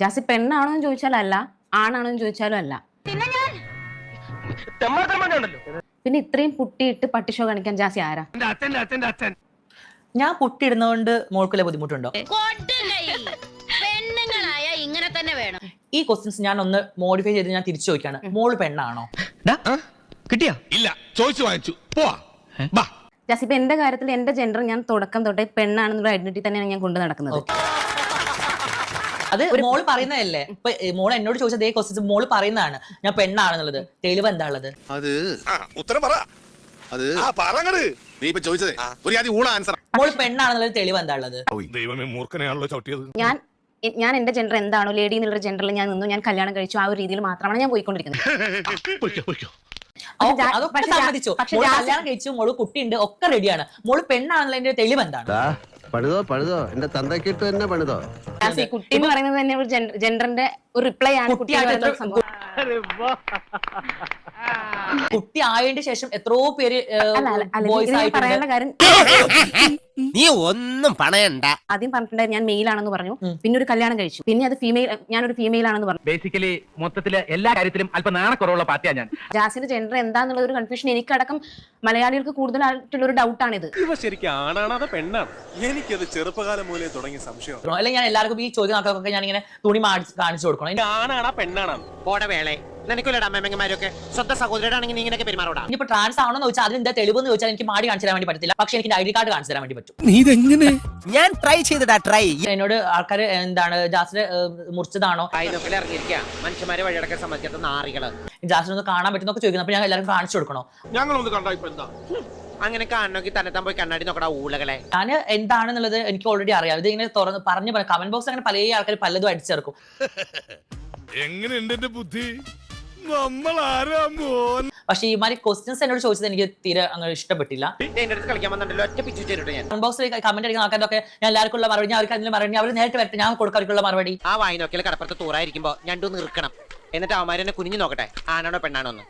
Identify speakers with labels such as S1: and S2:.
S1: ജാസി പെണ്ണാണോ എന്ന് ചോദിച്ചാൽ അല്ല, ആണാണോ എന്ന് ചോദിച്ചാലും അല്ല. പിന്നെ ഇത്രയും പുട്ടിയിട്ട് പട്ടിഷോ കാണിക്കാൻ ജാസി ആരാ?
S2: ഞാൻ പുട്ടിയിടുന്നതുകൊണ്ട് മോൾക്കുള്ള ബുദ്ധിമുട്ടുണ്ടോ?
S3: ഇങ്ങനെ തന്നെ വേണം.
S2: ഈ ക്വസ്റ്റ്യൻസ് ഞാൻ ഒന്ന് മോഡിഫൈ ചെയ്ത് ഞാൻ തിരിച്ചു ചോദിക്കാണ്. മോള് പെണ്ണാണോ?
S4: കിട്ടിയാ? ഇല്ല, ചോദിച്ചു വാങ്ങിച്ചു. പോവാ.
S1: ജാസി, ഇപ്പൊ എന്റെ കാര്യത്തിൽ എന്റെ ജെൻഡർ ഞാൻ തുടക്കം തൊട്ടേ പെണ്ണാണെന്നുള്ള ഐഡന്റിറ്റി തന്നെയാണ് ഞാൻ കൊണ്ടു നടക്കുന്നത്.
S2: അത് മോള് പറയുന്നതല്ലേ? ഇപ്പൊ മോള് എന്നോട് ചോദിച്ച അതേ ക്വസ്റ്റ്യൻസ് മോള് പറയുന്നതാണ് ഞാൻ പെണ്ണാണെന്നുള്ളത്. തെളിവ് എന്താ ഉള്ളത്?
S5: അത് ഉത്തരം പറ. അത് നീ ഇപ്പൊ ചോദിച്ചതേ ഒരു ആദ്യം ഊള ആൻസർ.
S2: മോള് പെണ്ണാണെന്നുള്ളത് തെളിവ് എന്താ ഉള്ളത്?
S4: ദൈവമേ, മൂർഖനെയാണല്ലോ ചവിട്ടിയത്.
S1: ഞാൻ എന്റെ ജെൻഡർ എന്താണോ, ലേഡി എന്നുള്ള ജെൻഡറിൽ ഞാൻ നിന്നു, ഞാൻ കല്യാണം കഴിച്ചു, ആ ഒരു രീതിയിൽ മാത്രമാണ് ഞാൻ പോയിക്കൊണ്ടിരിക്കുന്നത്.
S2: അതൊക്കെ സമ്മതിച്ചു. മോള് കല്യാണം കഴിച്ചു, മോള് കുട്ടിയുണ്ട്, ഒക്കെ റെഡിയാണ്. മോള് പെണ്ണാണെന്നുള്ളതിന്റെ തെളിവ് എന്താണ്?
S6: പണിതോ എന്റെ തന്തക്കിട്ട് തന്നെ പണിതോ.
S1: കുട്ടി എന്ന് പറയുന്നത് തന്നെ ഒരു ജെൻഡറിന്റെ ഒരു റിപ്ലൈ ആണ്.
S2: കുട്ടി ആയതിനു ശേഷം എത്രയോ പേര്
S1: പറയാനുള്ള കാര്യം
S7: നീ ഒന്നും പണയണ്ട.
S1: ആദ്യം പറഞ്ഞിട്ടുണ്ടായിരുന്നു ഞാൻ മെയിൽ ആണെന്ന് പറഞ്ഞു, പിന്നെ ഒരു കല്യാണം കഴിച്ചു, പിന്നെ അത് ഫീമെയിൽ, ഞാനൊരു ഫീമെയിൽ ആണെന്ന് പറഞ്ഞു.
S8: ബേസിക്കലി മൊത്തത്തില് എല്ലാ കാര്യത്തിലും അല്പം നാണക്കുറവുള്ള പാർട്ടിയാണ് ഞാൻ.
S1: ജാസിന്റെ ജെൻഡർ എന്താന്നുള്ള ഒരു കൺഫ്യൂഷൻ എനിക്കടക്കം മലയാളികൾക്ക് കൂടുതലായിട്ടുള്ള ഒരു ഡൗട്ടാണ് ഇത്.
S9: ഇവ ശരിക്കും ആണാണോ അതോ പെണ്ണാണ്? എനിക്കത് ചെറുപ്പകാലം മൂലേ തുടങ്ങിയ സംശയം.
S2: അല്ലെങ്കിൽ ഞാൻ എല്ലാവർക്കും ഈ ചോദ്യം ആൾക്കാർക്കൊക്കെ ഞാൻ ഇങ്ങനെ തുണി കാണിച്ചു കൊടുക്കണം.
S9: ആണാണോ പെണ്ണാണോ?
S7: പോടെ വേളെ നിനക്കൊല്ലടാ അമ്മമ്മമാരൊക്കെ സ്വന്തം സഹോദരനാണെങ്കിൽ നീ ഇങ്ങനെയൊക്കെ പെരുമാറോടാ.
S2: ഇനിയിപ്പോ ട്രാൻസ് ആണോന്ന് ചോദിച്ചാൽ അതിന് എന്താ തെളിവെന്ന് ചോദിച്ചാൽ എനിക്ക് മാടി കാണിച്ചു തരാൻ വേണ്ടി പറ്റത്തില്ല, പക്ഷെ എനിക്ക് ഐഡി കാർഡ് കാണിച്ചു തരാൻ വേണ്ടി പറ്റും.
S7: നീ ഇതെങ്ങനെ? ഞാൻ ട്രൈ ചെയ്തടാ. ട്രൈ
S2: എന്നോട് ആൾക്കാർ എന്താണ് ജാസിനെ മുറിച്ചതാണോ,
S7: അതിനൊക്കെ ഇറങ്ങിയിരിക്കുക മനുഷ്യന്മാരെ വഴിയടക്കാൻ സമ്മതിക്കാത്ത നാറികള്.
S2: ജാസിനൊന്ന് കാണാൻ പറ്റുന്നൊക്കെ ചോദിക്കുന്നു. അപ്പൊ ഞാൻ എല്ലാവർക്കും കാണിച്ചു കൊടുക്കണോ?
S9: ഞങ്ങളൊന്ന് കണ്ടാ ഇപ്പൊ എന്താ?
S7: അങ്ങനെ കാണണമെങ്കിൽ തന്നെത്താൻ പോയി കണ്ണാടി നോക്കടാ ഊളകളെ.
S2: ഞാൻ എന്താണെന്നുള്ളത് എനിക്ക് ഓൾറെഡി അറിയാം. ഇത് ഇങ്ങനെ തുറന്ന് പറഞ്ഞു കമന്റ് ബോക്സ് അങ്ങനെ പല ആൾക്കാർ പലതും അടിച്ചേർക്കും.
S4: എങ്ങനെയുണ്ട് എന്റെ ബുദ്ധി? നമ്മൾ ആരാ മോൻ?
S2: പക്ഷെ ഈ മാതിരി ക്വസ്റ്റ്യൻസ് എന്നോട് ചോദിച്ചത് എനിക്ക് തീരെ അങ്ങനെ ഇഷ്ടപ്പെട്ടില്ല.
S7: എന്റെ അടുത്ത് കളിക്കാൻ വന്നിട്ടുണ്ടല്ലോ, ഒറ്റ പിച്ചു ചേരിട്ട് ഞാൻ.
S2: കമന്റ് ബോക്സിൽ കമന്റ് അടിക്കുന്ന ആൾക്കാരൊക്കെ ഞാൻ എല്ലാവർക്കും ഉള്ള മറുപടി, ഞാൻ അവർക്ക് അതിന് മറുപടി അവർ നേരിട്ട് വരട്ടെ, ഞാൻ കൊടുക്കാർക്കുള്ള മറുപടി.
S7: ആ വായിനോക്കിയാൽ കടപ്പുറത്ത് തൂറായിരിക്കുമ്പോ ഞണ്ടു നിൽക്കണം, എന്നിട്ട് അവന്മാരെന്നെ കുനിഞ്ഞു നോക്കട്ടെ ആണാണോ പെണ്ണാണോ എന്ന്.